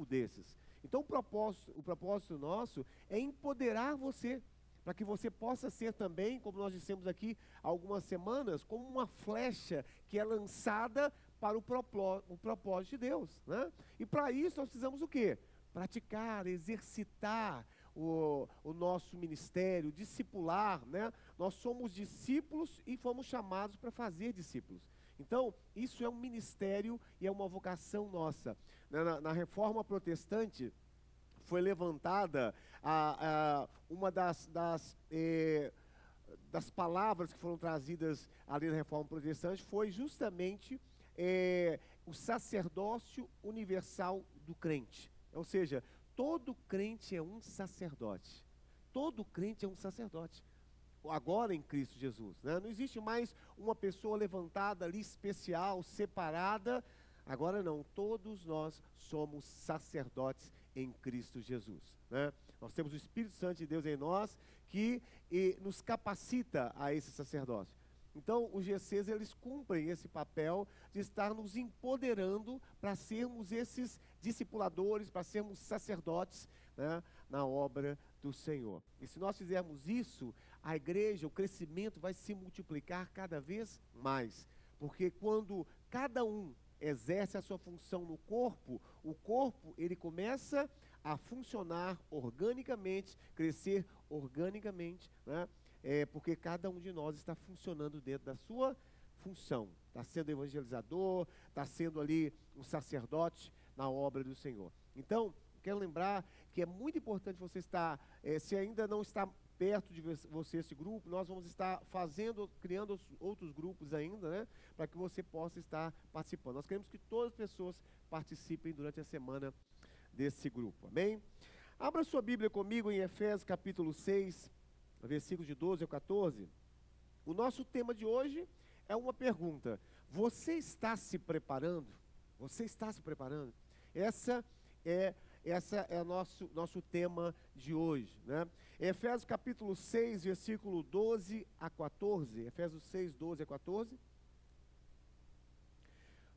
desses. Então o propósito nosso é empoderar você, para que você possa ser também, como nós dissemos aqui há algumas semanas, como uma flecha que é lançada para o propósito de Deus, né? E para isso nós precisamos o quê? Praticar, exercitar o nosso ministério, discipular, né? Nós somos discípulos e fomos chamados para fazer discípulos. Então, isso é um ministério e é uma vocação nossa. Na Reforma Protestante, foi levantada uma das palavras que foram trazidas ali na Reforma Protestante, foi justamente o sacerdócio universal do crente. Ou seja, todo crente é um sacerdote. Todo crente é um sacerdote. Agora em Cristo Jesus, né? Não existe mais uma pessoa levantada ali, especial, separada. Agora não, todos nós somos sacerdotes em Cristo Jesus, né? Nós temos o Espírito Santo de Deus em nós, que nos capacita a esse sacerdócio. Então, os GCs, eles cumprem esse papel de estar nos empoderando para sermos esses discipuladores, para sermos sacerdotes, né, na obra do Senhor. E se nós fizermos isso, a igreja, o crescimento vai se multiplicar cada vez mais. Porque quando cada um exerce a sua função no corpo, o corpo ele começa a funcionar organicamente, crescer organicamente, né? Porque cada um de nós está funcionando dentro da sua função. Está sendo evangelizador, está sendo ali um sacerdote na obra do Senhor. Então, quero lembrar que é muito importante você estar, se ainda não está perto de você esse grupo, nós vamos estar criando outros grupos ainda, né? Para que você possa estar participando. Nós queremos que todas as pessoas participem durante a semana desse grupo, amém? Abra sua Bíblia comigo em Efésios capítulo 6, versículos de 12 ao 14. O nosso tema de hoje é uma pergunta: você está se preparando? Você está se preparando? Essa é o nosso tema de hoje, né? Efésios capítulo 6, versículo 12 a 14. Efésios 6, 12 a 14.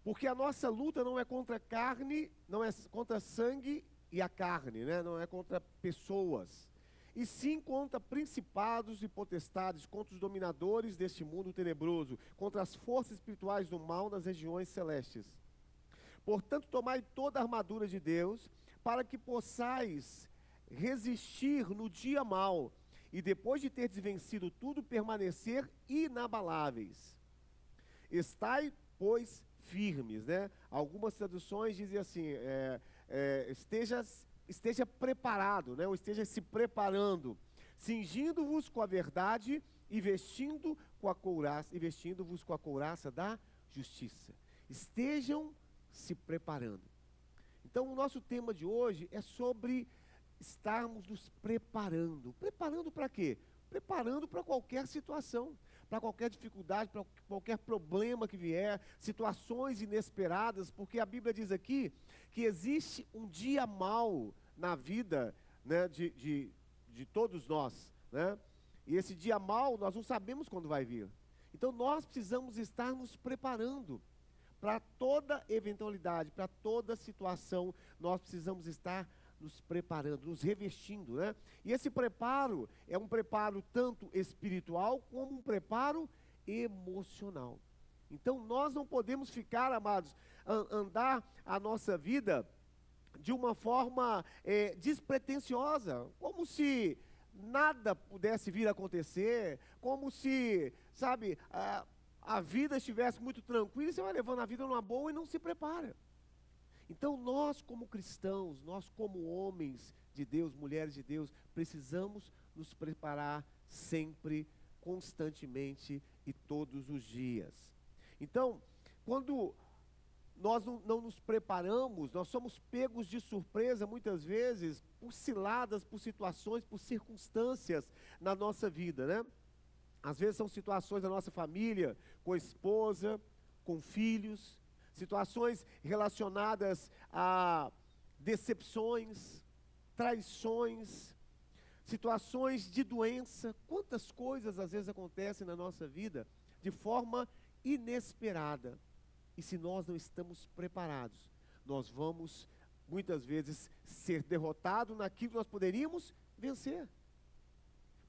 Porque a nossa luta não é contra carne, não é contra sangue e a carne, né? Não é contra pessoas, e sim contra principados e potestades, contra os dominadores deste mundo tenebroso, contra as forças espirituais do mal nas regiões celestes. Portanto, tomai toda a armadura de Deus, para que possais resistir no dia mau, e depois de teres vencido tudo, permanecer inabaláveis. Estai, pois, firmes, né? Algumas traduções dizem assim, esteja preparado, né? Ou esteja se preparando, cingindo-vos com a verdade e vestindo-vos com a couraça da justiça. Estejam se preparando. Então, o nosso tema de hoje é sobre estarmos nos preparando. Preparando para quê? Preparando para qualquer situação, para qualquer dificuldade, para qualquer problema que vier, situações inesperadas, porque a Bíblia diz aqui que existe um dia mau na vida, né, de todos nós, né? E esse dia mau nós não sabemos quando vai vir. Então nós precisamos estar nos preparando para toda eventualidade, para toda situação. Nós precisamos estar nos preparando, nos revestindo, né? E esse preparo é um preparo tanto espiritual como um preparo emocional. Então nós não podemos ficar, amados, andar a nossa vida de uma forma despretensiosa, como se nada pudesse vir a acontecer, como se, sabe, a vida estivesse muito tranquila, e você vai levando a vida numa boa e não se prepara. Então nós como cristãos, nós como homens de Deus, mulheres de Deus, precisamos nos preparar sempre, constantemente e todos os dias. Então, quando nós não nos preparamos, nós somos pegos de surpresa muitas vezes por ciladas, por situações, por circunstâncias na nossa vida, né? Às vezes são situações da nossa família, com a esposa, com filhos, situações relacionadas a decepções, traições, situações de doença. Quantas coisas às vezes acontecem na nossa vida de forma inesperada. E se nós não estamos preparados, nós vamos muitas vezes, ser derrotado naquilo que nós poderíamos vencer.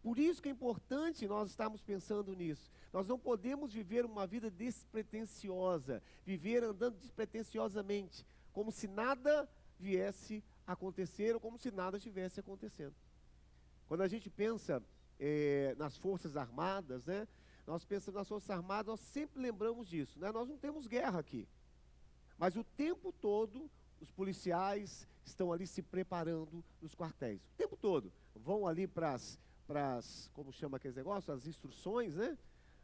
Por isso que é importante nós estarmos pensando nisso. Nós não podemos viver uma vida despretensiosa, viver andando despretensiosamente, como se nada viesse a acontecer ou como se nada estivesse acontecendo. Quando a gente pensa nas Forças Armadas, né? Nós pensamos nas Forças Armadas, nós sempre lembramos disso, né? Nós não temos guerra aqui. Mas o tempo todo, os policiais estão ali se preparando nos quartéis. O tempo todo. Vão ali para as, como chama aqueles negócios? As instruções, né?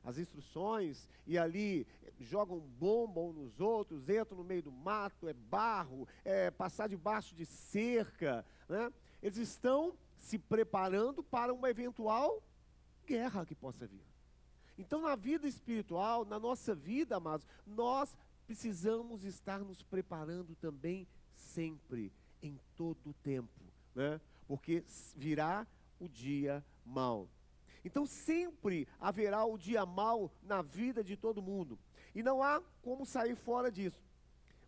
As instruções, e ali jogam bomba uns nos outros, entram no meio do mato, é barro, é passar debaixo de cerca, né? Eles estão se preparando para uma eventual guerra que possa vir. Então, na vida espiritual, na nossa vida, amados, nós precisamos estar nos preparando também sempre, em todo o tempo, né? Porque virá o dia mau. Então sempre haverá o dia mau na vida de todo mundo. E não há como sair fora disso.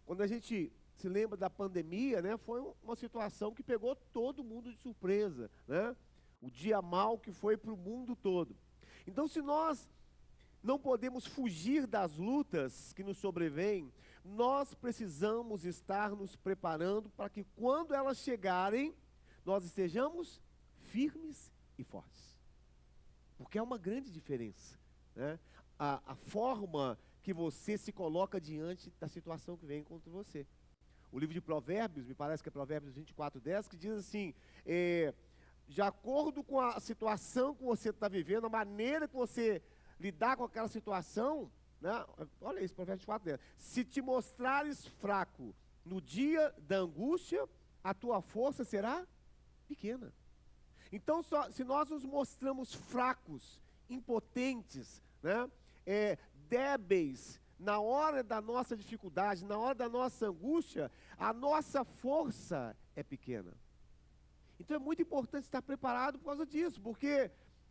Quando a gente se lembra da pandemia, né, foi uma situação que pegou todo mundo de surpresa, né? O dia mau que foi para o mundo todo. Então, se nós não podemos fugir das lutas que nos sobrevêm, nós precisamos estar nos preparando para que quando elas chegarem, nós estejamos firmes e fortes. Porque é uma grande diferença, né? A forma que você se coloca diante da situação que vem contra você. O livro de Provérbios, me parece que é Provérbios 24:10, que diz assim, de acordo com a situação que você está vivendo, a maneira que você lidar com aquela situação, né? Olha isso, Provérbios 24:10. Se te mostrares fraco no dia da angústia, a tua força será pequena. Então, se nós nos mostramos fracos, impotentes, né? Débeis, na hora da nossa dificuldade, na hora da nossa angústia, a nossa força é pequena. Então é muito importante estar preparado por causa disso, porque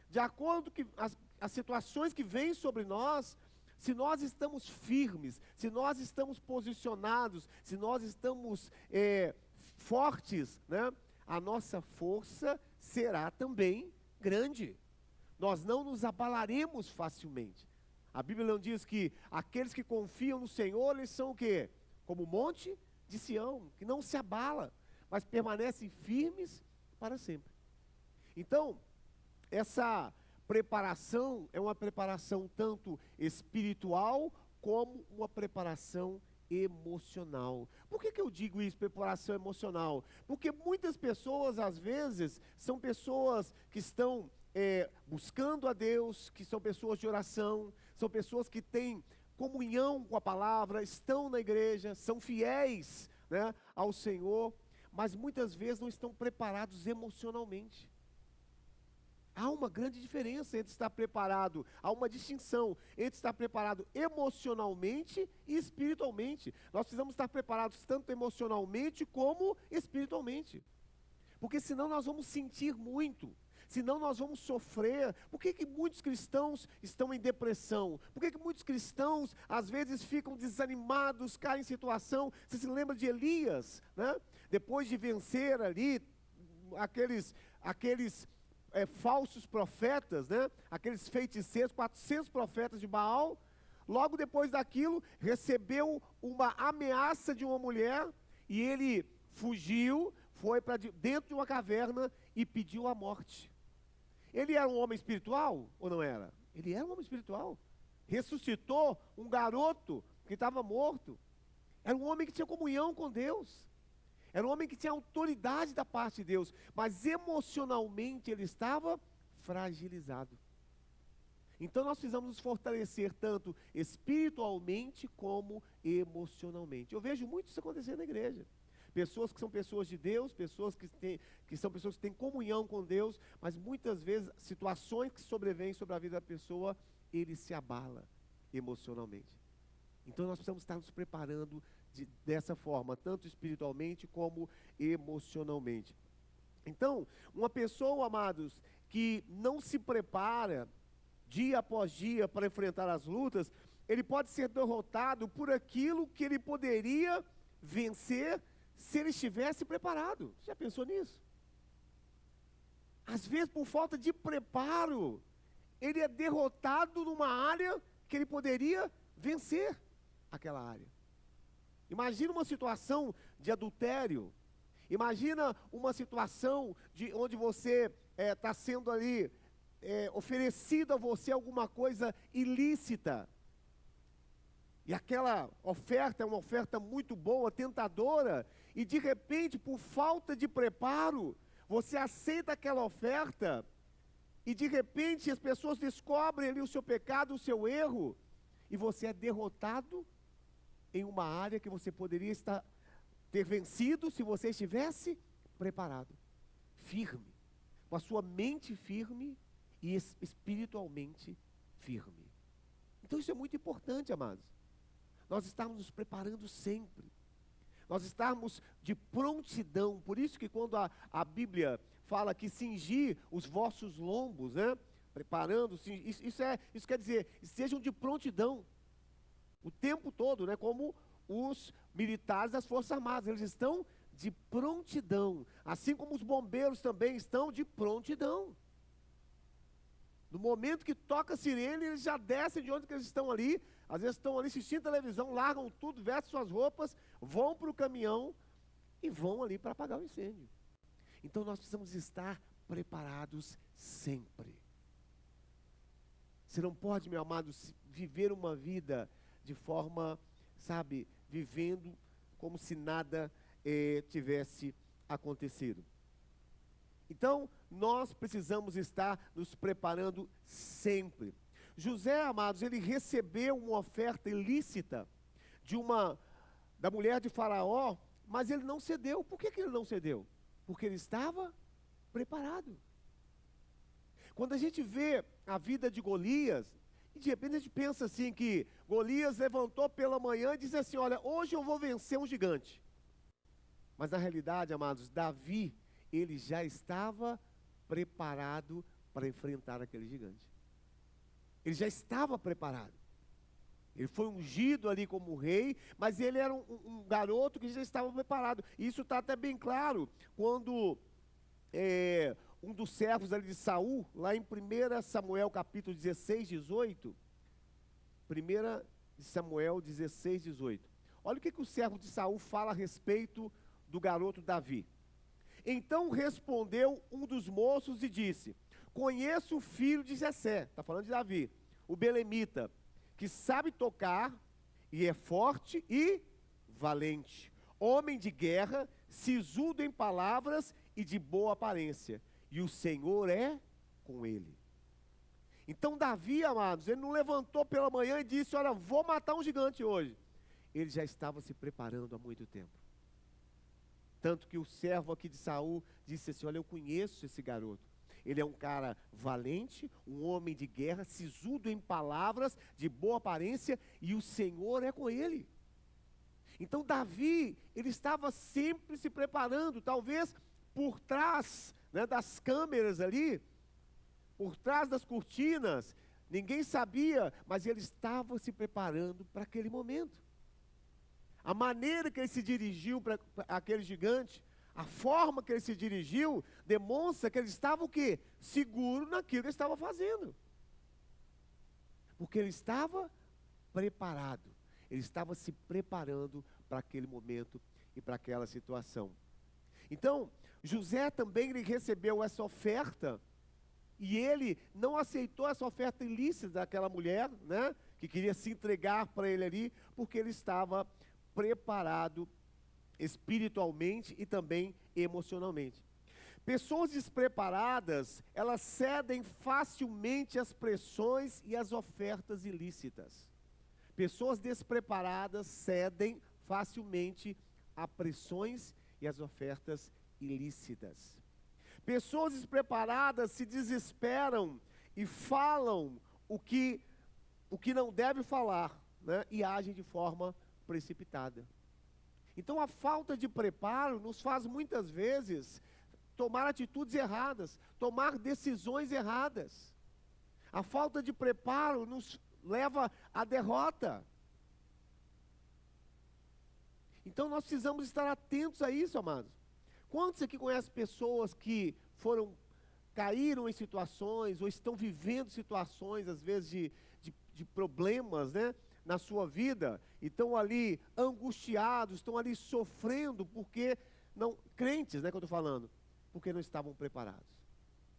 de acordo com as situações que vêm sobre nós, se nós estamos firmes, se nós estamos posicionados, se nós estamos fortes, né? A nossa força será também grande. Nós não nos abalaremos facilmente. A Bíblia não diz que aqueles que confiam no Senhor, eles são o quê? Como o monte de Sião, que não se abala, mas permanecem firmes para sempre. Então, essa preparação é uma preparação tanto espiritual como uma preparação emocional. Por que eu digo isso, preparação emocional? Porque muitas pessoas, às vezes, são pessoas que estão buscando a Deus, que são pessoas de oração, são pessoas que têm comunhão com a palavra, estão na igreja, são fiéis, né, ao Senhor, mas muitas vezes não estão preparados emocionalmente. Há uma grande diferença entre estar preparado, há uma distinção entre estar preparado emocionalmente e espiritualmente. Nós precisamos estar preparados tanto emocionalmente como espiritualmente. Porque senão nós vamos sentir muito, senão nós vamos sofrer. Por que muitos cristãos estão em depressão? Por que muitos cristãos às vezes ficam desanimados, caem em situação? Você se lembra de Elias, né? Depois de vencer ali aqueles falsos profetas, né? Aqueles feiticeiros, 400 profetas de Baal, logo depois daquilo, recebeu uma ameaça de uma mulher, e ele fugiu, foi para dentro de uma caverna e pediu a morte. Ele era um homem espiritual ou não era? Ele era um homem espiritual. Ressuscitou um garoto que estava morto. Era um homem que tinha comunhão com Deus. Era um homem que tinha autoridade da parte de Deus, mas emocionalmente ele estava fragilizado. Então nós precisamos nos fortalecer tanto espiritualmente como emocionalmente. Eu vejo muito isso acontecer na igreja. Pessoas que são pessoas de Deus, pessoas que são pessoas que têm comunhão com Deus, mas muitas vezes situações que sobrevêm sobre a vida da pessoa, ele se abala emocionalmente. Então nós precisamos estar nos preparando dessa forma, tanto espiritualmente como emocionalmente. Então, uma pessoa, amados, que não se prepara dia após dia para enfrentar as lutas, ele pode ser derrotado por aquilo que ele poderia vencer se ele estivesse preparado. Já pensou nisso? Às vezes, por falta de preparo, ele é derrotado numa área que ele poderia vencer aquela área. Imagina uma situação de adultério. Imagina uma situação onde você está sendo ali oferecido a você alguma coisa ilícita. E aquela oferta é uma oferta muito boa, tentadora, e de repente, por falta de preparo, você aceita aquela oferta, e de repente as pessoas descobrem ali o seu pecado, o seu erro, e você é derrotado em uma área que você poderia ter vencido se você estivesse preparado, firme, com a sua mente firme e espiritualmente firme. Então isso é muito importante, amados. Nós estamos nos preparando sempre. Nós estamos de prontidão. Por isso que quando a Bíblia fala que cingir os vossos lombos, né? Preparando-se, isso quer dizer, estejam de prontidão o tempo todo, né? Como os militares das Forças Armadas, eles estão de prontidão, assim como os bombeiros também estão de prontidão. No momento que toca a sirene, eles já descem de onde que eles estão ali, às vezes estão ali assistindo televisão, largam tudo, vestem suas roupas, vão para o caminhão e vão ali para apagar o incêndio. Então nós precisamos estar preparados sempre. Você não pode, meu amado, viver uma vida de forma, vivendo como se nada tivesse acontecido. Então, nós precisamos estar nos preparando sempre. José, amados, ele recebeu uma oferta ilícita da mulher de Faraó, mas ele não cedeu. Por que ele não cedeu? Porque ele estava preparado. Quando a gente vê a vida de Golias, e de repente a gente pensa assim que Golias levantou pela manhã e disse assim, olha, hoje eu vou vencer um gigante. Mas na realidade, amados, Davi, ele já estava preparado para enfrentar aquele gigante. Ele já estava preparado. Ele foi ungido ali como rei, mas ele era um garoto que já estava preparado. E isso está até bem claro quando um dos servos ali de Saul, lá em 1 Samuel capítulo 16, 18, 1 Samuel 16, 18. Olha o que o servo de Saul fala a respeito do garoto Davi. Então respondeu um dos moços e disse, conheço o filho de Jessé, está falando de Davi, o belemita, que sabe tocar e é forte e valente, homem de guerra, sisudo em palavras e de boa aparência, e o Senhor é com ele. Então Davi, amados, ele não levantou pela manhã e disse, olha, vou matar um gigante hoje. Ele já estava se preparando há muito tempo. Tanto que o servo aqui de Saul disse assim, olha, eu conheço esse garoto. Ele é um cara valente, um homem de guerra, sisudo em palavras, de boa aparência, e o Senhor é com ele. Então Davi, ele estava sempre se preparando, talvez por trás, né, das câmeras ali, por trás das cortinas, ninguém sabia, mas ele estava se preparando para aquele momento. A maneira que ele se dirigiu para aquele gigante, a forma que ele se dirigiu, demonstra que ele estava o quê? Seguro naquilo que ele estava fazendo. Porque ele estava preparado. Ele estava se preparando para aquele momento e para aquela situação. Então, José também ele recebeu essa oferta, e ele não aceitou essa oferta ilícita daquela mulher, né, que queria se entregar para ele ali, porque ele estava preparado espiritualmente e também emocionalmente. Pessoas despreparadas, elas cedem facilmente às pressões e às ofertas ilícitas. Pessoas despreparadas cedem facilmente a pressões e às ofertas ilícitas. Pessoas despreparadas se desesperam e falam o que não deve falar, né, e agem de forma precipitada. Então a falta de preparo nos faz muitas vezes tomar atitudes erradas, tomar decisões erradas. A falta de preparo nos leva à derrota. Então nós precisamos estar atentos a isso, amados. Quantos aqui conhecem pessoas que caíram em situações, ou estão vivendo situações, às vezes, de problemas, né, na sua vida, e estão ali angustiados, estão ali sofrendo, porque, não, crentes, né, que eu estou falando, porque não estavam preparados.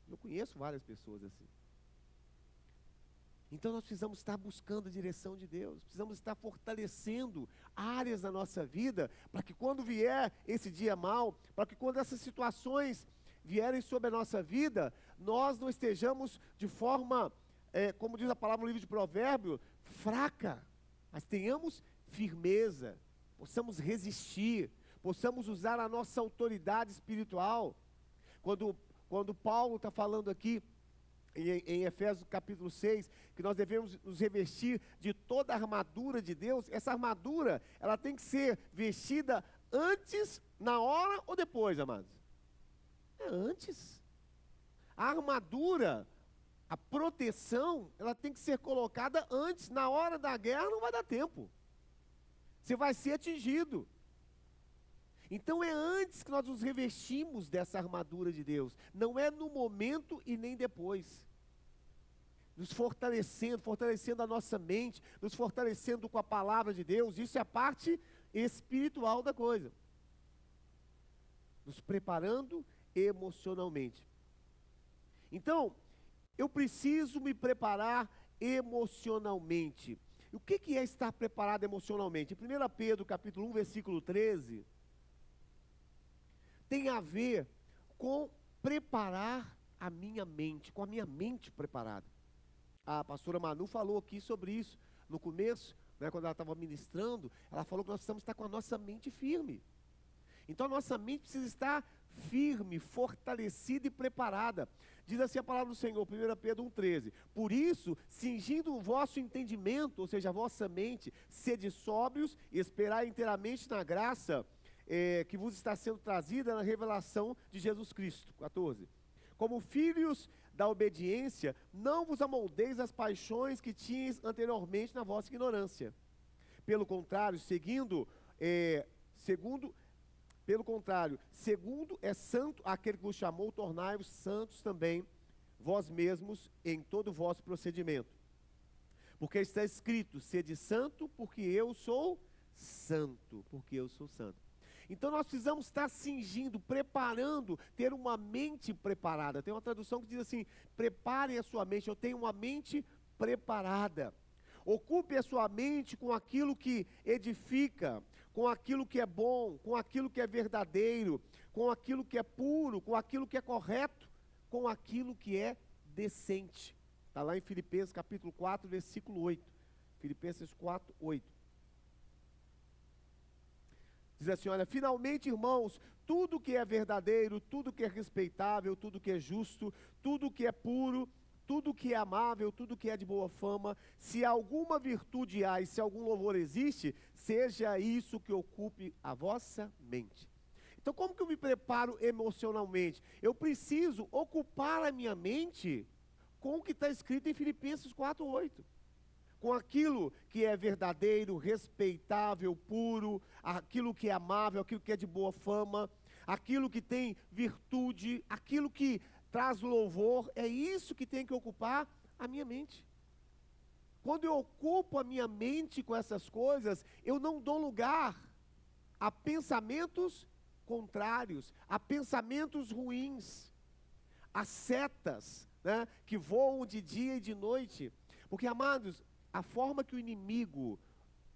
Eu conheço várias pessoas assim. Então nós precisamos estar buscando a direção de Deus, precisamos estar fortalecendo áreas da nossa vida, para que quando vier esse dia mau, para que quando essas situações vierem sobre a nossa vida, nós não estejamos de forma, como diz a palavra no livro de Provérbios, fraca, mas tenhamos firmeza, possamos resistir, possamos usar a nossa autoridade espiritual. Quando Paulo está falando aqui, em Efésios capítulo 6, que nós devemos nos revestir de toda a armadura de Deus, essa armadura, ela tem que ser vestida antes, na hora ou depois, amados? É antes. A armadura, a proteção, ela tem que ser colocada antes. Na hora da guerra não vai dar tempo. Você vai ser atingido. Então é antes que nós nos revestimos dessa armadura de Deus. Não é no momento e nem depois. Nos fortalecendo a nossa mente, nos fortalecendo com a palavra de Deus. Isso é a parte espiritual da coisa. Nos preparando emocionalmente. Então, eu preciso me preparar emocionalmente. E o que é estar preparado emocionalmente? Em 1 Pedro capítulo 1, versículo 13, tem a ver com preparar a minha mente, com a minha mente preparada. A pastora Manu falou aqui sobre isso no começo, né, quando ela estava ministrando, ela falou que nós precisamos estar com a nossa mente firme. Então a nossa mente precisa estar firme, fortalecida e preparada. Diz assim a palavra do Senhor, 1 Pedro 1,13. Por isso, cingindo o vosso entendimento, ou seja, a vossa mente, sede sóbrios e esperai inteiramente na graça que vos está sendo trazida na revelação de Jesus Cristo. 14. Como filhos da obediência, não vos amoldeis as paixões que tinhas anteriormente na vossa ignorância. Pelo contrário, segundo é santo aquele que vos chamou, tornai-vos santos também, vós mesmos, em todo o vosso procedimento. Porque está escrito, sede santo, porque eu sou santo, porque eu sou santo. Então nós precisamos estar cingindo, preparando, ter uma mente preparada. Tem uma tradução que diz assim, preparem a sua mente, eu tenho uma mente preparada. Ocupe a sua mente com aquilo que edifica, com aquilo que é bom, com aquilo que é verdadeiro, com aquilo que é puro, com aquilo que é correto, com aquilo que é decente. Está lá em Filipenses capítulo 4, versículo 8. Filipenses 4, 8. Diz assim, olha, finalmente, irmãos, tudo que é verdadeiro, tudo que é respeitável, tudo que é justo, tudo que é puro, tudo que é amável, tudo que é de boa fama, se alguma virtude há e se algum louvor existe, seja isso que ocupe a vossa mente. Então, como que eu me preparo emocionalmente? Eu preciso ocupar a minha mente com o que está escrito em Filipenses 4:8. Com aquilo que é verdadeiro, respeitável, puro, aquilo que é amável, aquilo que é de boa fama, aquilo que tem virtude, aquilo que traz louvor, é isso que tem que ocupar a minha mente. Quando eu ocupo a minha mente com essas coisas, eu não dou lugar a pensamentos contrários, a pensamentos ruins, a setas, né, que voam de dia e de noite. Porque, amados, a forma que o inimigo,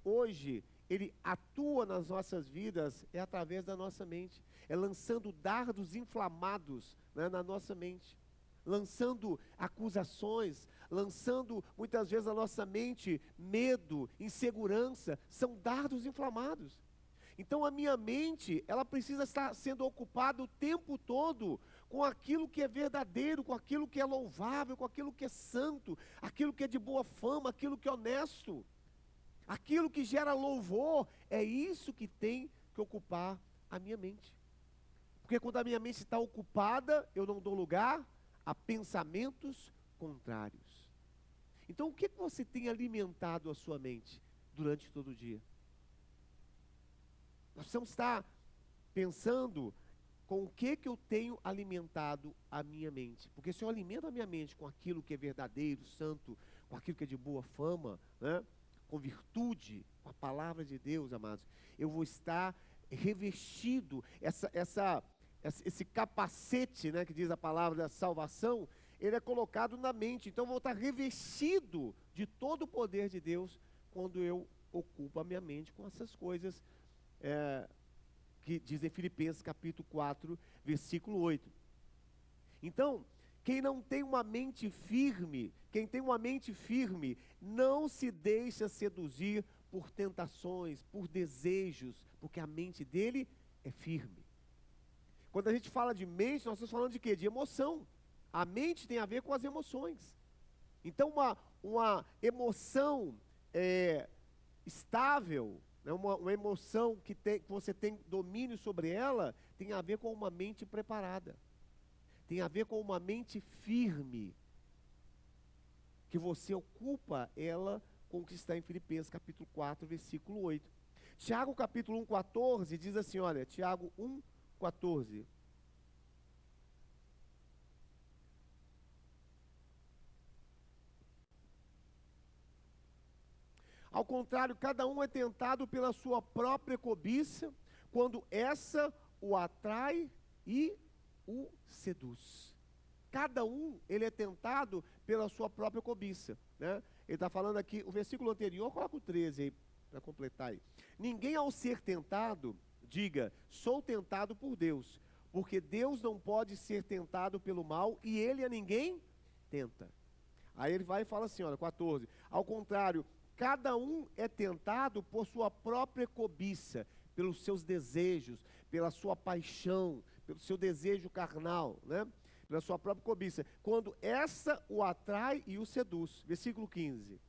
hoje, ele atua nas nossas vidas é através da nossa mente. É lançando dardos inflamados, né, na nossa mente. Lançando acusações, lançando muitas vezes na nossa mente medo, insegurança. São dardos inflamados. Então a minha mente, ela precisa estar sendo ocupada o tempo todo com aquilo que é verdadeiro, com aquilo que é louvável, com aquilo que é santo, aquilo que é de boa fama, aquilo que é honesto, aquilo que gera louvor. É isso que tem que ocupar a minha mente. Porque quando a minha mente está ocupada, eu não dou lugar a pensamentos contrários. Então o que você tem alimentado a sua mente durante todo o dia? Nós precisamos estar pensando com o que eu tenho alimentado a minha mente. Porque se eu alimento a minha mente com aquilo que é verdadeiro, santo, com aquilo que é de boa fama, né, com virtude, com a palavra de Deus, amados, eu vou estar revestido, esse capacete, né, que diz a palavra da salvação, ele é colocado na mente. Então eu vou estar revestido de todo o poder de Deus quando eu ocupo a minha mente com essas coisas que diz em Filipenses capítulo 4, versículo 8. Então, quem não tem uma mente firme, quem tem uma mente firme, não se deixa seduzir por tentações, por desejos, porque a mente dele é firme. Quando a gente fala de mente, nós estamos falando de quê? De emoção. A mente tem a ver com as emoções. Então, uma emoção estável, né, uma emoção que você tem domínio sobre ela, tem a ver com uma mente preparada. Tem a ver com uma mente firme, que você ocupa ela com o que está em Filipenses capítulo 4, versículo 8. Tiago capítulo 1, 14, diz assim, olha, Tiago 1, 14. Ao contrário, cada um é tentado pela sua própria cobiça, quando essa o atrai e o seduz. Cada um, ele é tentado pela sua própria cobiça, né? Ele está falando aqui, o versículo anterior, coloca o 13 aí, para completar aí. Ninguém ao ser tentado, diga, sou tentado por Deus, porque Deus não pode ser tentado pelo mal e ele a ninguém tenta. Aí ele vai e fala assim, olha, 14, ao contrário, cada um é tentado por sua própria cobiça, pelos seus desejos, pela sua paixão, pelo seu desejo carnal, né? Pela sua própria cobiça. Quando essa o atrai e o seduz. Versículo 15.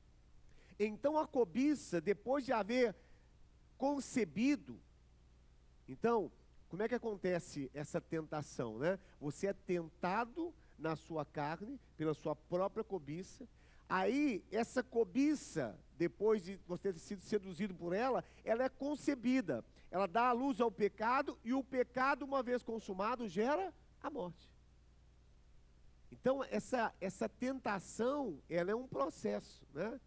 Então a cobiça, depois de haver concebido, então, como é que acontece essa tentação, né? Você é tentado na sua carne, pela sua própria cobiça. Aí, essa cobiça, depois de você ter sido seduzido por ela, ela é concebida. Ela dá a luz ao pecado, e o pecado, uma vez consumado, gera a morte. Então, essa tentação, ela é um processo, né?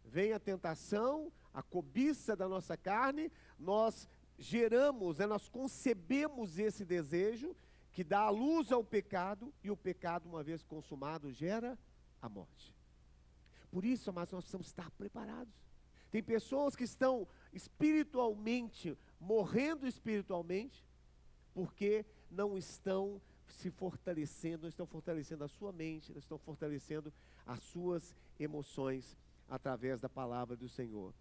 Vem a tentação, a cobiça da nossa carne, nós geramos, né, nós concebemos esse desejo, que dá a luz ao pecado, e o pecado, uma vez consumado, gera a morte. Por isso, amados, nós precisamos estar preparados. Tem pessoas que estão espiritualmente, morrendo espiritualmente, porque não estão se fortalecendo, não estão fortalecendo a sua mente, não estão fortalecendo as suas emoções através da palavra do Senhor.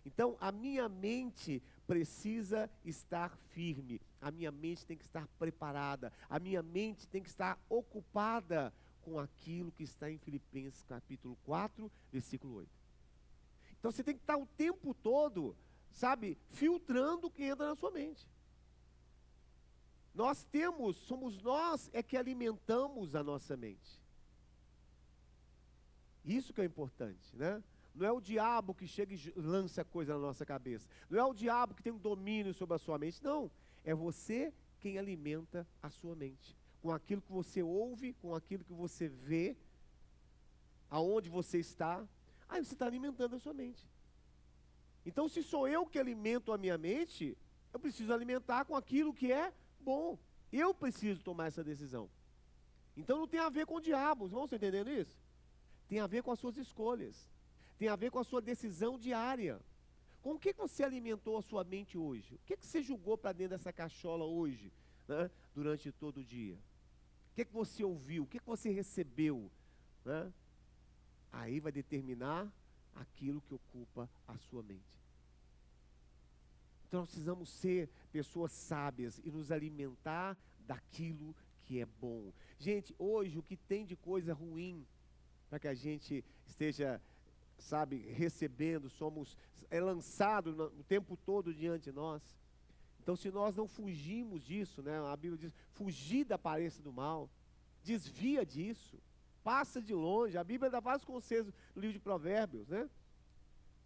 Então, a minha mente precisa estar firme, a minha mente tem que estar preparada, a minha mente tem que estar ocupada com aquilo que está em Filipenses capítulo 4, versículo 8. Então você tem que estar o tempo todo, sabe, filtrando o que entra na sua mente. Somos nós que alimentamos a nossa mente. Isso que é importante, né? Não é o diabo que chega e lança coisa na nossa cabeça. Não é o diabo que tem um domínio sobre a sua mente. Não, é você quem alimenta a sua mente. Com aquilo que você ouve, com aquilo que você vê, aonde você está, aí você está alimentando a sua mente. Então, se sou eu que alimento a minha mente, eu preciso alimentar com aquilo que é bom. Eu preciso tomar essa decisão. Então, não tem a ver com o diabo, vão você entendendo isso? Tem a ver com as suas escolhas. Tem a ver com a sua decisão diária. Com o que você alimentou a sua mente hoje? O que você jogou para dentro dessa cachola hoje, né, durante todo o dia? O que você ouviu? O que você recebeu? Né? Aí vai determinar aquilo que ocupa a sua mente. Então nós precisamos ser pessoas sábias e nos alimentar daquilo que é bom. Gente, hoje o que tem de coisa ruim para que a gente esteja, sabe, recebendo, é lançado o tempo todo diante de nós. Então, se nós não fugirmos disso, né, a Bíblia diz, fugir da aparência do mal, desvia disso, passa de longe. A Bíblia dá vários conselhos no livro de Provérbios, né?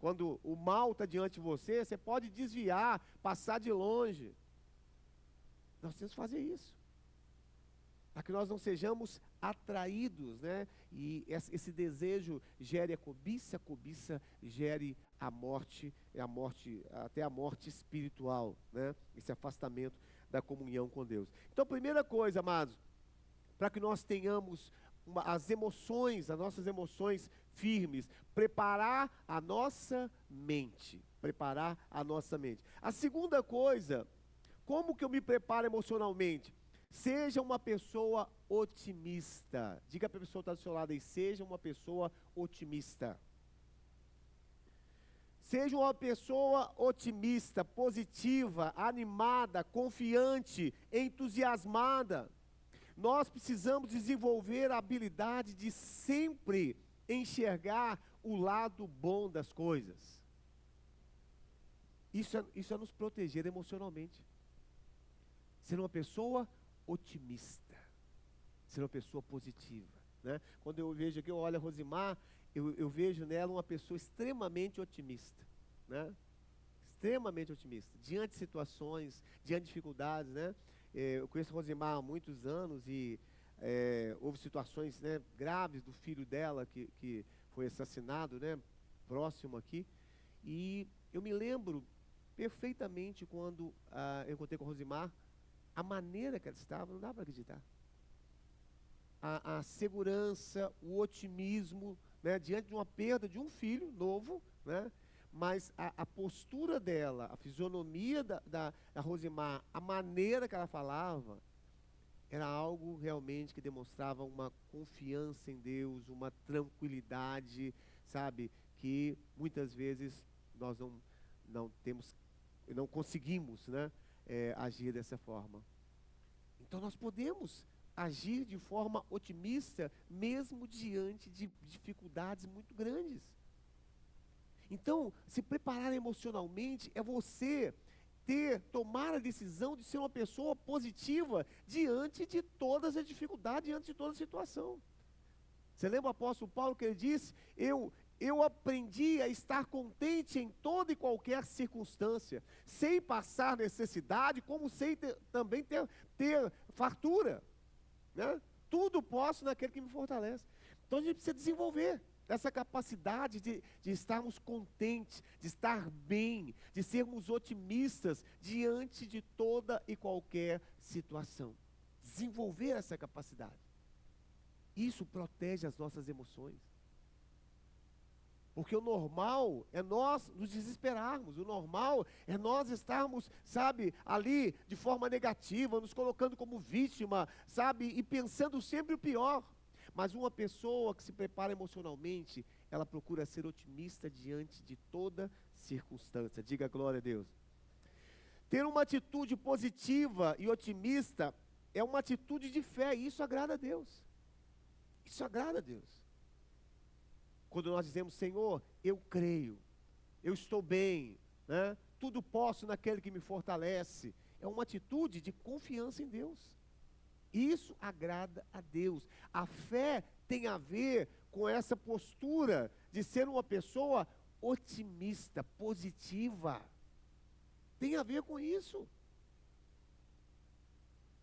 Quando o mal está diante de você, você pode desviar, passar de longe. Nós temos que fazer isso, para que nós não sejamos atraídos, né? E esse desejo gere a cobiça gere a morte, até a morte espiritual, né? Esse afastamento da comunhão com Deus. Então, primeira coisa, amados, para que nós tenhamos as nossas emoções firmes, preparar a nossa mente. A segunda coisa, como que eu me preparo emocionalmente? Seja uma pessoa otimista. Diga para a pessoa que está do seu lado aí, seja uma pessoa otimista. Seja uma pessoa otimista, positiva, animada, confiante, entusiasmada. Nós precisamos desenvolver a habilidade de sempre enxergar o lado bom das coisas. Isso é nos proteger emocionalmente. Ser uma pessoa otimista, ser uma pessoa positiva, né? Quando eu vejo aqui, eu olho a Rosimar, eu vejo nela uma pessoa extremamente otimista, né? Extremamente otimista, diante de situações, diante de dificuldades, né? Eu conheço a Rosimar há muitos anos e houve situações, né, graves do filho dela que foi assassinado, né, próximo aqui, e eu me lembro perfeitamente quando eu encontrei com a Rosimar, a maneira que ela estava, não dá para acreditar. A segurança, o otimismo, né, diante de uma perda de um filho novo, né, mas a postura dela, a fisionomia da Rosimar, a maneira que ela falava, era algo realmente que demonstrava uma confiança em Deus, uma tranquilidade, sabe, que muitas vezes nós não conseguimos, né, agir dessa forma. Então nós podemos agir de forma otimista, mesmo diante de dificuldades muito grandes. Então, se preparar emocionalmente é você tomar a decisão de ser uma pessoa positiva diante de todas as dificuldades, diante de toda a situação. Você lembra o apóstolo Paulo que ele disse: eu aprendi a estar contente em toda e qualquer circunstância, sem passar necessidade, como sei também ter fartura, né? Tudo posso naquele que me fortalece. Então a gente precisa desenvolver essa capacidade de estarmos contentes, de estar bem, de sermos otimistas diante de toda e qualquer situação. Desenvolver essa capacidade. Isso protege as nossas emoções. Porque o normal é nós nos desesperarmos, o normal é nós estarmos, sabe, ali de forma negativa, nos colocando como vítima, sabe, e pensando sempre o pior. Mas uma pessoa que se prepara emocionalmente, ela procura ser otimista diante de toda circunstância. Diga glória a Deus. Ter uma atitude positiva e otimista é uma atitude de fé, e isso agrada a Deus. Isso agrada a Deus. Quando nós dizemos: Senhor, eu creio, eu estou bem, né? Tudo posso naquele que me fortalece. É uma atitude de confiança em Deus. Isso agrada a Deus. A fé tem a ver com essa postura de ser uma pessoa otimista, positiva. Tem a ver com isso.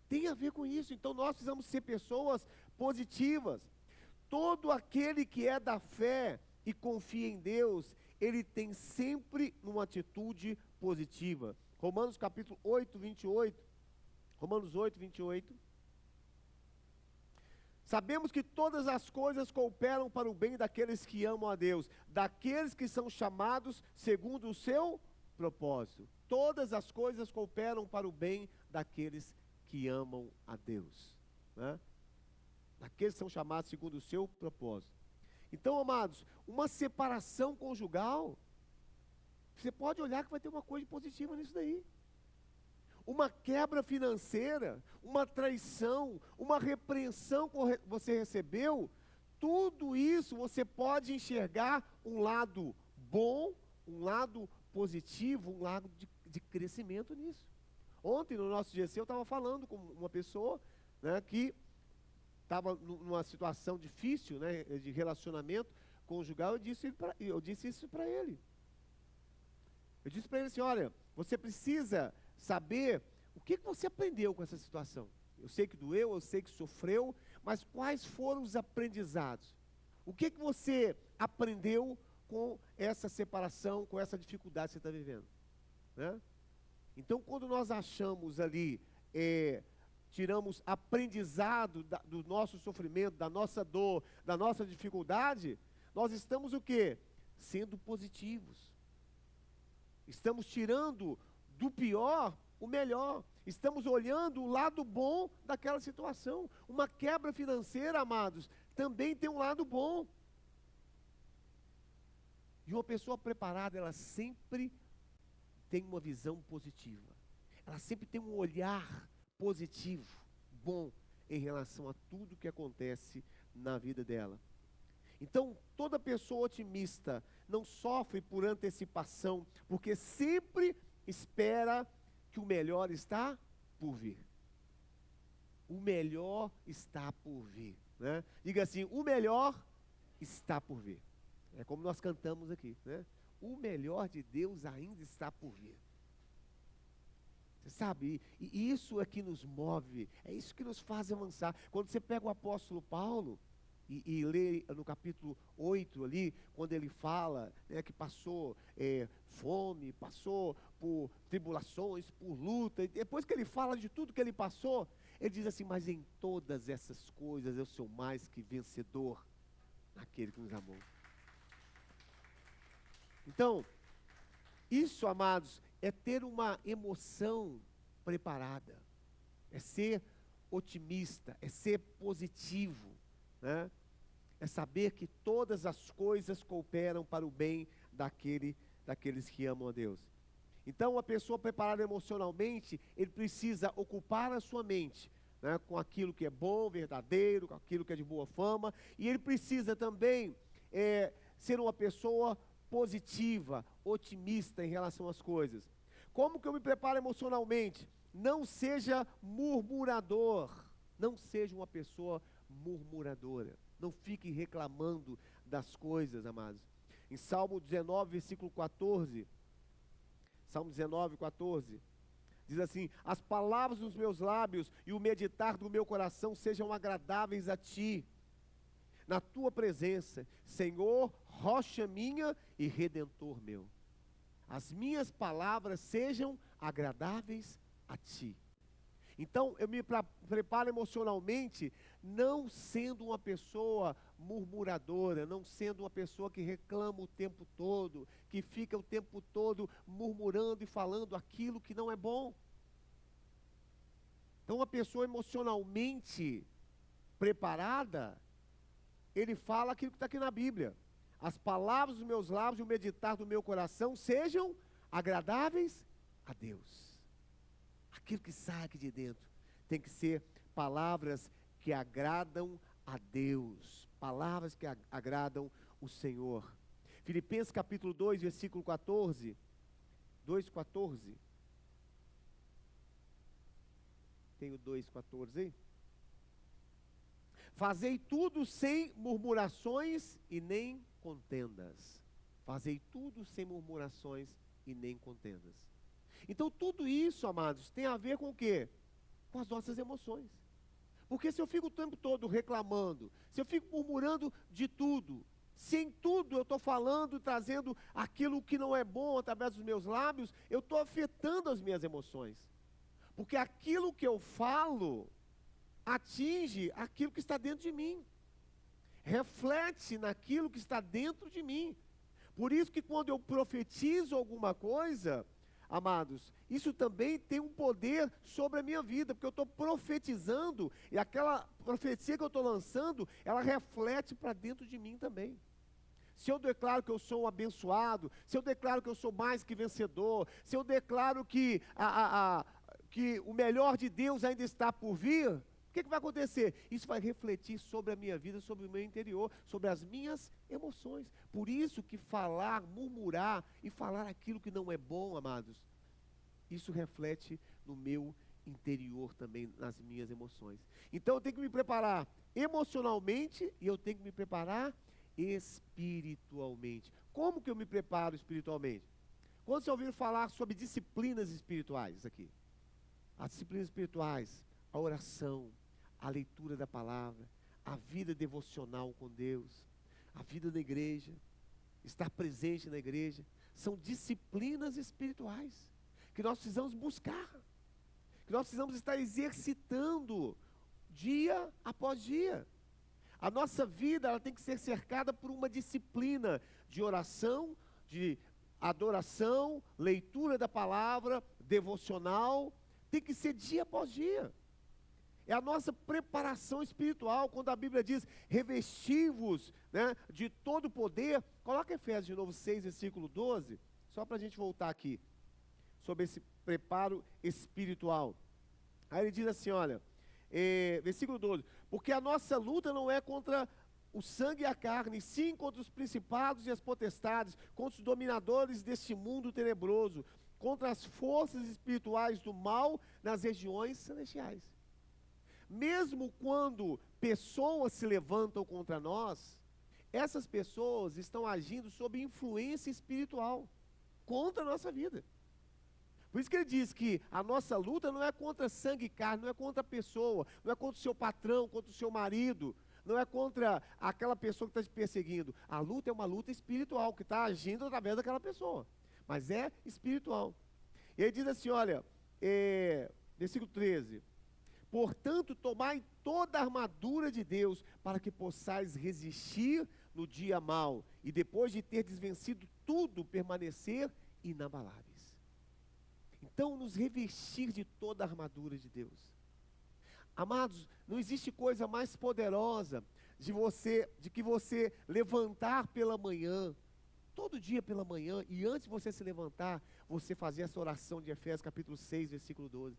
Tem a ver com isso. Então nós precisamos ser pessoas positivas. Todo aquele que é da fé e confia em Deus, ele tem sempre uma atitude positiva. Romanos capítulo 8, 28. Romanos 8, 28. Sabemos que todas as coisas cooperam para o bem daqueles que amam a Deus, daqueles que são chamados segundo o seu propósito. Todas as coisas cooperam para o bem daqueles que amam a Deus, né? Daqueles que são chamados segundo o seu propósito. Então, amados, uma separação conjugal, você pode olhar que vai ter uma coisa positiva nisso daí. Uma quebra financeira, uma traição, uma repreensão que você recebeu, tudo isso você pode enxergar um lado bom, um lado positivo, um lado de crescimento nisso. Ontem no nosso GC eu estava falando com uma pessoa, né, que estava numa situação difícil, né, de relacionamento conjugal. Eu disse isso para ele. Eu disse para ele assim, olha, você precisa saber o que você aprendeu com essa situação. Eu sei que doeu, eu sei que sofreu, mas quais foram os aprendizados? O que você aprendeu com essa separação, com essa dificuldade que você está vivendo? Né? Então, quando nós achamos ali, tiramos aprendizado do nosso sofrimento, da nossa dor, da nossa dificuldade, nós estamos o quê? Sendo positivos. Estamos tirando do pior o melhor. Estamos olhando o lado bom daquela situação. Uma quebra financeira, amados, também tem um lado bom. E uma pessoa preparada, ela sempre tem uma visão positiva. Ela sempre tem um olhar positivo, bom, em relação a tudo que acontece na vida dela. Então, toda pessoa otimista não sofre por antecipação, porque sempre espera que o melhor está por vir. O melhor está por vir, né? Diga assim, o melhor está por vir. É como nós cantamos aqui, né? O melhor de Deus ainda está por vir. Você sabe, e isso é que nos move, é isso que nos faz avançar. Quando você pega o apóstolo Paulo e lê no capítulo 8 ali, quando ele fala, né, que passou fome, passou por tribulações, por luta, e depois que ele fala de tudo que ele passou, ele diz assim, mas em todas essas coisas eu sou mais que vencedor naquele que nos amou. Então, isso, amados, é ter uma emoção preparada, é ser otimista, é ser positivo, né? É saber que todas as coisas cooperam para o bem daqueles que amam a Deus. Então, uma pessoa preparada emocionalmente, ele precisa ocupar a sua mente, né, com aquilo que é bom, verdadeiro, com aquilo que é de boa fama, e ele precisa também ser uma pessoa positiva, otimista em relação às coisas. Como que eu me preparo emocionalmente? Não seja murmurador, não seja uma pessoa murmuradora, não fique reclamando das coisas, amados. Em Salmo 19, versículo 14, Salmo 19, 14, diz assim, as palavras dos meus lábios e o meditar do meu coração sejam agradáveis a ti, na tua presença, Senhor, rocha minha e redentor meu. As minhas palavras sejam agradáveis a ti. Então, eu me preparo emocionalmente, não sendo uma pessoa murmuradora, não sendo uma pessoa que reclama o tempo todo, que fica o tempo todo murmurando e falando aquilo que não é bom. Então, uma pessoa emocionalmente preparada, ele fala aquilo que está aqui na Bíblia. As palavras dos meus lábios e o meditar do meu coração sejam agradáveis a Deus. Aquilo que sai aqui de dentro tem que ser palavras que agradam a Deus, palavras que agradam o Senhor. Filipenses capítulo 2, versículo 14, 2:14. Tem o 2:14 aí? Fazei tudo sem murmurações e nem contendas. Fazei tudo sem murmurações e nem contendas. Então tudo isso, amados, tem a ver com o quê? Com as nossas emoções. Porque se eu fico o tempo todo reclamando, se eu fico murmurando de tudo, se em tudo eu estou falando, trazendo aquilo que não é bom através dos meus lábios, eu estou afetando as minhas emoções. Porque aquilo que eu falo atinge aquilo que está dentro de mim, reflete naquilo que está dentro de mim. Por isso que quando eu profetizo alguma coisa, amados, isso também tem um poder sobre a minha vida, porque eu estou profetizando, e aquela profecia que eu estou lançando, ela reflete para dentro de mim também. Se eu declaro que eu sou um abençoado, se eu declaro que eu sou mais que vencedor, se eu declaro que o melhor de Deus ainda está por vir, o que vai acontecer? Isso vai refletir sobre a minha vida, sobre o meu interior, sobre as minhas emoções. Por isso que falar, murmurar e falar aquilo que não é bom, amados, isso reflete no meu interior também, nas minhas emoções. Então eu tenho que me preparar emocionalmente e eu tenho que me preparar espiritualmente. Como que eu me preparo espiritualmente? Quantos já ouviram falar sobre disciplinas espirituais aqui? As disciplinas espirituais, a oração, a leitura da palavra, a vida devocional com Deus, a vida na igreja, estar presente na igreja, são disciplinas espirituais que nós precisamos buscar, que nós precisamos estar exercitando dia após dia. A nossa vida, ela tem que ser cercada por uma disciplina de oração, de adoração, leitura da palavra, devocional, tem que ser dia após dia. É a nossa preparação espiritual, quando a Bíblia diz, revesti-vos, né, de todo o poder. Coloca Efésios de novo 6, versículo 12, só para a gente voltar aqui, sobre esse preparo espiritual. Aí ele diz assim, olha, versículo 12, porque a nossa luta não é contra o sangue e a carne, sim contra os principados e as potestades, contra os dominadores deste mundo tenebroso, contra as forças espirituais do mal nas regiões celestiais. Mesmo quando pessoas se levantam contra nós, essas pessoas estão agindo sob influência espiritual contra a nossa vida. Por isso que ele diz que a nossa luta não é contra sangue e carne, não é contra a pessoa, não é contra o seu patrão, contra o seu marido, não é contra aquela pessoa que está te perseguindo. A luta é uma luta espiritual, que está agindo através daquela pessoa, mas é espiritual. E ele diz assim, olha, versículo 13, portanto, tomai toda a armadura de Deus, para que possais resistir no dia mau, e depois de ter desvencido tudo, permanecer inabaláveis. Então, nos revestir de toda a armadura de Deus. Amados, não existe coisa mais poderosa de que você levantar pela manhã, todo dia pela manhã, e antes de você se levantar, você fazer essa oração de Efésios capítulo 6, versículo 12.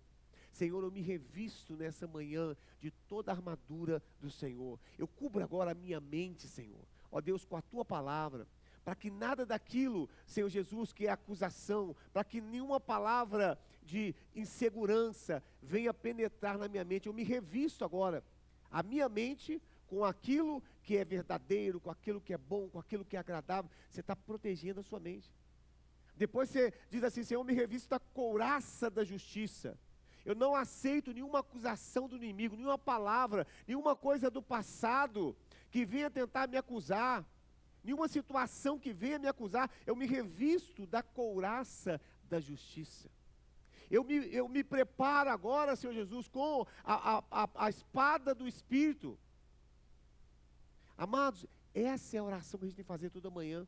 Senhor, eu me revisto nessa manhã de toda a armadura do Senhor. Eu cubro agora a minha mente, Senhor. Ó Deus, com a tua palavra, para que nada daquilo, Senhor Jesus, que é acusação, para que nenhuma palavra de insegurança venha penetrar na minha mente. Eu me revisto agora, a minha mente, com aquilo que é verdadeiro, com aquilo que é bom, com aquilo que é agradável. Você está protegendo a sua mente. Depois você diz assim, Senhor, eu me revisto da couraça da justiça. Eu não aceito nenhuma acusação do inimigo, nenhuma palavra, nenhuma coisa do passado que venha tentar me acusar, nenhuma situação que venha me acusar. Eu me revisto da couraça da justiça. Eu me preparo agora, Senhor Jesus, com a espada do Espírito. Amados, essa é a oração que a gente tem que fazer toda manhã.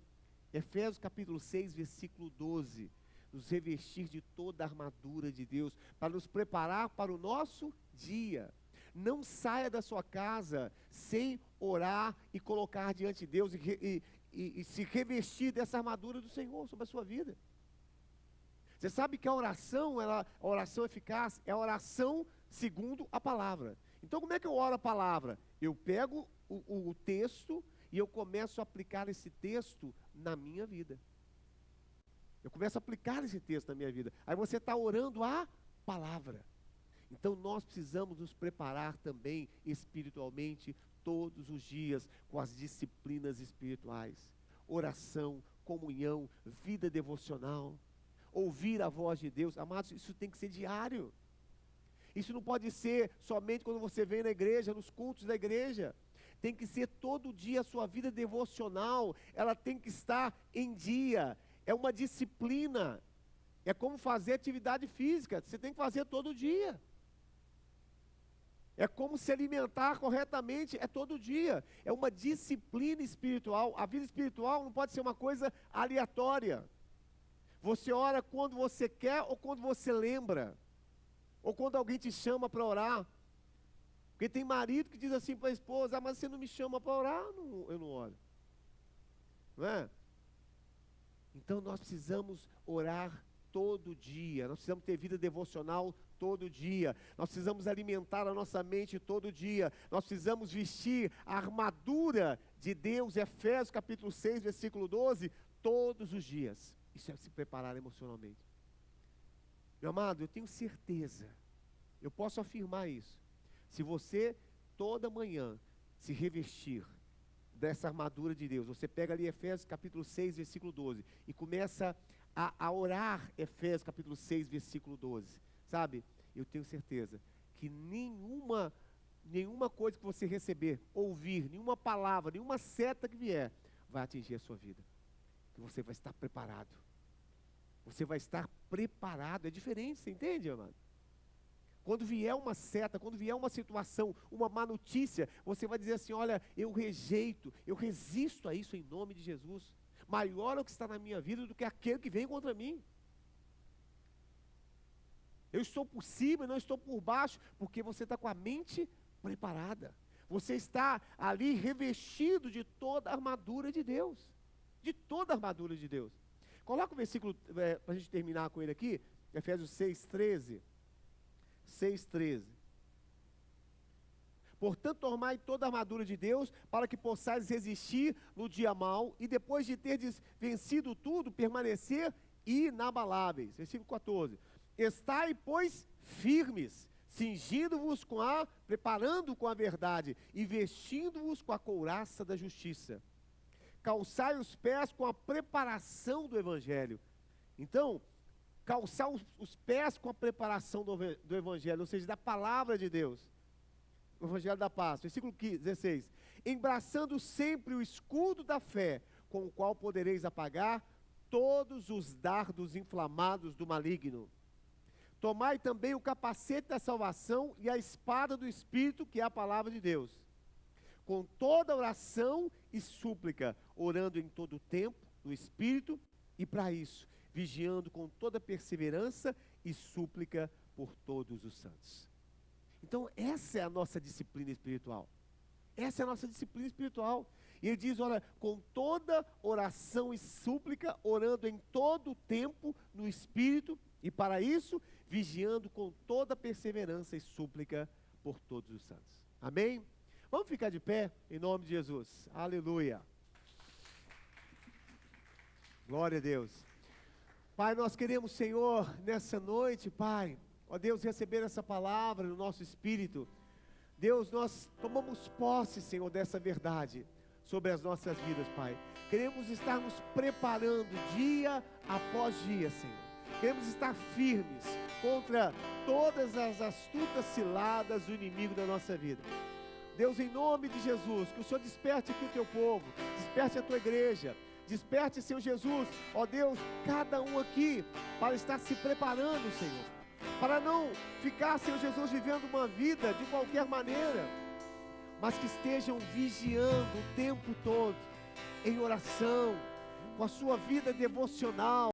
Efésios capítulo 6, versículo 12. Nos revestir de toda a armadura de Deus, para nos preparar para o nosso dia. Não saia da sua casa sem orar e colocar diante de Deus e se revestir dessa armadura do Senhor sobre a sua vida. Você sabe que a oração eficaz é a oração segundo a palavra. Então como é que eu oro a palavra? Eu pego o texto e eu começo a aplicar esse texto na minha vida. Eu começo a aplicar esse texto na minha vida. Aí você está orando a palavra. Então nós precisamos nos preparar também espiritualmente todos os dias com as disciplinas espirituais. Oração, comunhão, vida devocional, ouvir a voz de Deus. Amados, isso tem que ser diário. Isso não pode ser somente quando você vem na igreja, nos cultos da igreja. Tem que ser todo dia a sua vida devocional. Ela tem que estar em dia. É uma disciplina, é como fazer atividade física, você tem que fazer todo dia. É como se alimentar corretamente, é todo dia. É uma disciplina espiritual. A vida espiritual não pode ser uma coisa aleatória. Você ora quando você quer ou quando você lembra, ou quando alguém te chama para orar. Porque tem marido que diz assim para a esposa, mas você não me chama para orar, eu não oro. Não é? Então nós precisamos orar todo dia, nós precisamos ter vida devocional todo dia, nós precisamos alimentar a nossa mente todo dia, nós precisamos vestir a armadura de Deus, Efésios capítulo 6, versículo 12, todos os dias. Isso é se preparar emocionalmente. Meu amado, eu tenho certeza, eu posso afirmar isso, se você toda manhã se revestir dessa armadura de Deus, você pega ali Efésios capítulo 6, versículo 12, e começa a orar Efésios capítulo 6, versículo 12, sabe? Eu tenho certeza que nenhuma coisa que você receber, ouvir, nenhuma palavra, nenhuma seta que vier, vai atingir a sua vida. Que você vai estar preparado. Você vai estar preparado. É diferente, você entende, amado? Quando vier uma seta, quando vier uma situação, uma má notícia, você vai dizer assim: olha, eu rejeito, eu resisto a isso em nome de Jesus. Maior é o que está na minha vida do que aquele que vem contra mim. Eu estou por cima, não estou por baixo, porque você está com a mente preparada. Você está ali revestido de toda a armadura de Deus. De toda a armadura de Deus. Coloca o versículo, para a gente terminar com ele aqui, Efésios 6:13. 6:13. Portanto, tomai toda a armadura de Deus, para que possais resistir no dia mau, e depois de terdes vencido tudo, permanecer inabaláveis. Versículo 14. Estai, pois, firmes, cingindo-vos preparando com a verdade, e vestindo-vos com a couraça da justiça. Calçai os pés com a preparação do Evangelho. Então, calçar os pés com a preparação do Evangelho, ou seja, da palavra de Deus. O Evangelho da paz. Versículo 16. Embraçando sempre o escudo da fé, com o qual podereis apagar todos os dardos inflamados do maligno. Tomai também o capacete da salvação e a espada do Espírito, que é a palavra de Deus. Com toda oração e súplica, orando em todo o tempo, no Espírito, e para isso, vigiando com toda perseverança e súplica por todos os santos. Então, essa é a nossa disciplina espiritual. Essa é a nossa disciplina espiritual. E ele diz, olha, com toda oração e súplica, orando em todo o tempo, no Espírito, e para isso, vigiando com toda perseverança e súplica por todos os santos. Amém? Vamos ficar de pé, em nome de Jesus. Aleluia. Glória a Deus. Pai, nós queremos, Senhor, nessa noite, Pai, ó Deus, receber essa palavra no nosso espírito. Deus, nós tomamos posse, Senhor, dessa verdade sobre as nossas vidas, Pai. Queremos estar nos preparando dia após dia, Senhor. Queremos estar firmes contra todas as astutas ciladas do inimigo da nossa vida. Deus, em nome de Jesus, que o Senhor desperte aqui o teu povo, desperte a tua igreja, desperte, Senhor Jesus, ó Deus, cada um aqui, para estar se preparando, Senhor, para não ficar, Senhor Jesus, vivendo uma vida de qualquer maneira, mas que estejam vigiando o tempo todo, em oração, com a sua vida devocional,